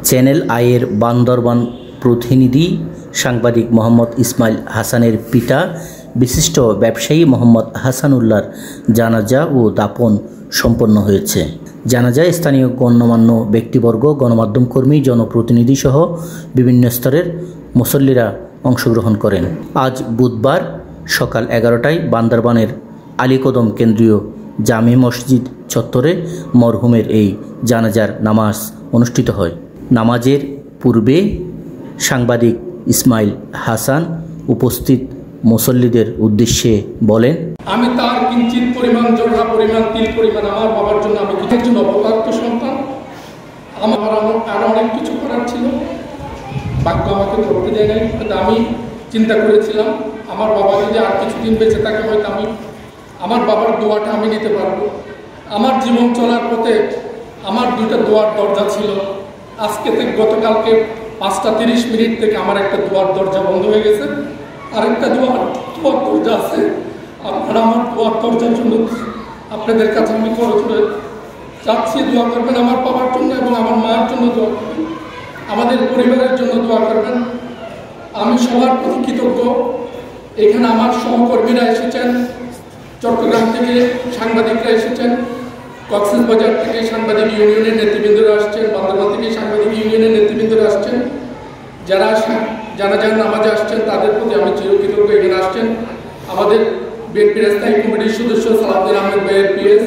Channel আইয়ের বান্দরবান প্রতিনিধি সাংবাদিক মোহাম্মদ ইসমাইল হাসানের পিতা বিশিষ্ট ব্যবসায়ী মোহাম্মদ হাসানুল্লাহর জানাজা ও দাফন সম্পন্ন হয়েছে। জানাজায় স্থানীয় গণ্যমান্য ব্যক্তিবর্গ, গণমাধ্যম কর্মী, জনপ্রতিনিধি সহ বিভিন্ন স্তরের মুসল্লিরা অংশগ্রহণ করেন। আজ বুধবার সকাল 11টায় বান্দরবানের আলীকদম কেন্দ্রীয় জামে মসজিদ চত্বরে মরহুমের এই জানাজার নামাজ অনুষ্ঠিত হয়। নামাজের পূর্বে সাংবাদিক ইসমাইল হাসান উপস্থিত মুসল্লিদের উদ্দেশ্যে বলেন, আমি তার কিঞ্চিত পরিমাণ, জোড়া পরিমাণ, তিল পরিমাণ আমার বাবার জন্য আমি কিছু একজন অপদার্থ সন্তান। আমার আরো অনেক কিছু করার ছিল, ভাগ্য আমাকে করতে দেয় নাই। কিন্তু আমি চিন্তা করেছিলাম আমার বাবা যদি আর কিছুদিন বেঁচে থাকে হয়তো আমি আমার বাবার দোয়াটা আমি নিতে পারবো। আমার জীবন চলার পথে আমার দুইটা দোয়ার দরজা ছিল। আজকে থেকে গতকালকে 5:30 থেকে আমার একটা দোয়ার দরজা বন্ধ হয়ে গেছে, আরেকটা দোয়ার দরজা আছে। আপনারা আমার দোয়ার দরজার জন্য আপনাদের কাছে আমি করে চাচ্ছি, দোয়া করবেন আমার বাবার জন্য এবং আমার মায়ের জন্য দোয়া করবেন, আমাদের পরিবারের জন্য দোয়া করবেন। আমি সবার প্রতি কৃতজ্ঞ। এখানে আমার সহকর্মীরা এসেছেন, চট্টগ্রাম থেকে সাংবাদিকরা এসেছেন, কক্সবাজার থেকে সাংবাদিক ইউনিয়নের নেতৃবৃন্দরা আসছেন, বান্দরবান থেকে সাংবাদিক ইউনিয়নের নেতৃবৃন্দরা আসছেন। যারা জানাজার নামাজে আসছেন তাদের প্রতি আমি চিরকৃতজ্ঞ। এখানে আসছেন আমাদের বিএনপির স্থায়ী কমিটির সদস্য সালাউদ্দিন আহমেদ ভাইয়ের পিএস,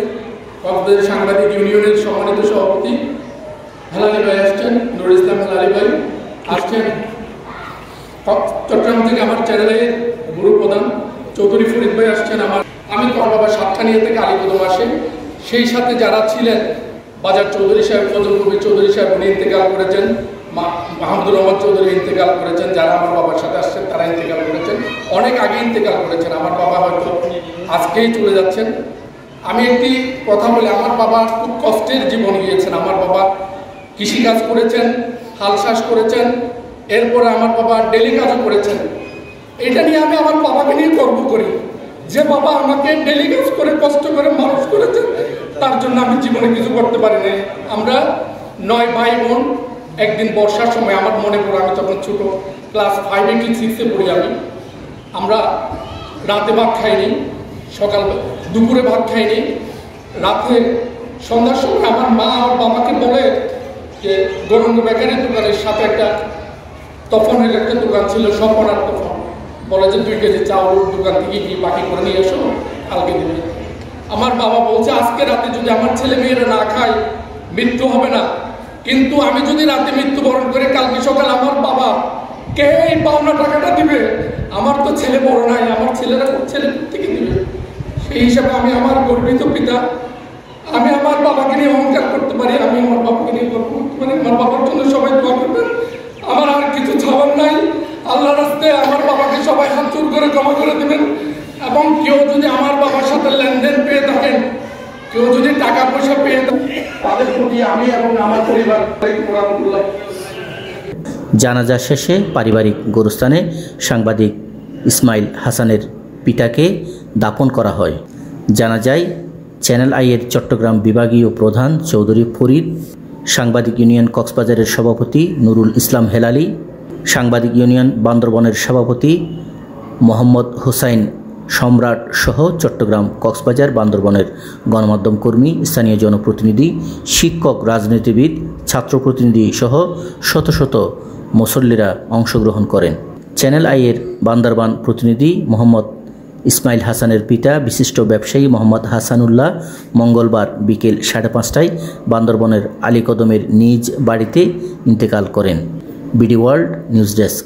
কক্সবাজার সাংবাদিক ইউনিয়নের সম্মানিত সভাপতি হেলালি ভাই আসছেন, নুরুল ইসলাম হেলালি ভাই আসছেন। চট্টগ্রাম থেকে আমার চ্যানেলের গুরু প্রধান চৌধুরী ফরিদ ভাই আসছেন। আমি বাবা সাতখানিয়া থেকে আলীকদম আসেন। সেই সাথে যারা ছিলেন, বাজার চৌধুরী সাহেব, ফজল কবির চৌধুরী সাহেব উনি ইন্তেকাল করেছেন, মাহমুদুর রহমান চৌধুরী ইন্তেকাল করেছেন। যারা আমার বাবার সাথে আসছেন তারা ইন্তেকাল করেছেন, অনেক আগে ইন্তেকাল করেছেন। আমার বাবা হয়তো আজকেই চলে যাচ্ছেন। আমি একটি কথা বলি, আমার বাবা খুব কষ্টের জীবন গিয়েছেন। আমার বাবা কৃষিকাজ করেছেন, হাল চাষ করেছেন, এরপরে আমার বাবা ডেলি কাজও করেছেন। এটা নিয়ে আমি আমার বাবাকে নিয়ে গর্ব করি যে বাবা আমাকে ডেলি কাজ করে কষ্ট করে মানুষ করেছেন, তার জন্য আমি জীবনে কিছু করতে পারিনি। আমরা 9 ভাই বোন। একদিন বর্ষার সময় আমার মনে পড়ে, আমি তখন ছোট, ক্লাস 5 কি 6-এ পড়ি আমরা রাতে ভাত খাইনি, দুপুরে ভাত খাইনি। রাতে সন্ধ্যার সময় আমার মা আমার বাবাকে বলে যে গরঙ্গ বেকারির দোকানের সাথে একটা তফনের একটা দোকান ছিল, স্বপনার তফন, বলে যে 2 কেজি চাউল দোকান থেকে গিয়ে বাকি করে নিয়ে এসো, কালকে দেবে। আমার বাবা বলছে আজকে রাতে যদি আমার ছেলে মেয়েরা না খায় মৃত্যু হবে না, কিন্তু আমি যদি রাতে মৃত্যুবরণ করে কালকে সকাল আমার বাবা কে এই পাওনা টাকাটা দিবে? আমার তো ছেলে বড় নাই, আমার ছেলেরা ছেলে থেকে দিবে। সেই হিসাবে আমি আমার গর্বিত পিতা, আমি আমার বাবাকে নিয়ে অহংকার করতে পারি, আমি আমার বাবাকে নিয়ে গর্ব করতে পারি। আমার বাবার জন্য সবাই দোয়া করবেন। আমার আর কিছু চাওয়ার নাই। আল্লাহর রাস্তায় আমার বাবাকে সবাই হাত জোর করে ক্ষমা করে দেবেন। এবং কেউ যদি আমার বাবার সাথে লেনদেন পেয়ে থাকেন, কেউ যদি টাকা পয়সা পেয়ে থাকেন, তাদের প্রতি আমি এবং আমার পরিবার। জানাজা শেষে পারিবারিক গোরস্থানে সাংবাদিক ইসমাইল হাসানের পিতাকে দাফন করা হয়। জানাজায় চ্যানেল আইয়ের চট্টগ্রাম বিভাগীয় প্রধান চৌধুরী ফরিদ, সাংবাদিক ইউনিয়ন কক্সবাজারের সভাপতি নুরুল ইসলাম হেলালি, সাংবাদিক ইউনিয়ন বান্দরবনের সভাপতি মোহাম্মদ হুসাইন সম্রাট সহ চট্টগ্রাম, কক্সবাজার, বান্দরবনের গণমাধ্যম কর্মী, স্থানীয় জনপ্রতিনিধি, শিক্ষক, রাজনীতিবিদ, ছাত্র প্রতিনিধি সহ শত শত মুসল্লিরা অংশগ্রহণ করেন। চ্যানেল আইয়ের বান্দরবান প্রতিনিধি মোহাম্মদ ইসমাইল হাসানের পিতা বিশিষ্ট ব্যবসায়ী মোহাম্মদ হাসানুল্লাহ মঙ্গলবার বিকেল 5:30টায় বান্দরবনের আলীকদমের নিজ বাড়িতে ইন্তেকাল করেন। BD world news desk.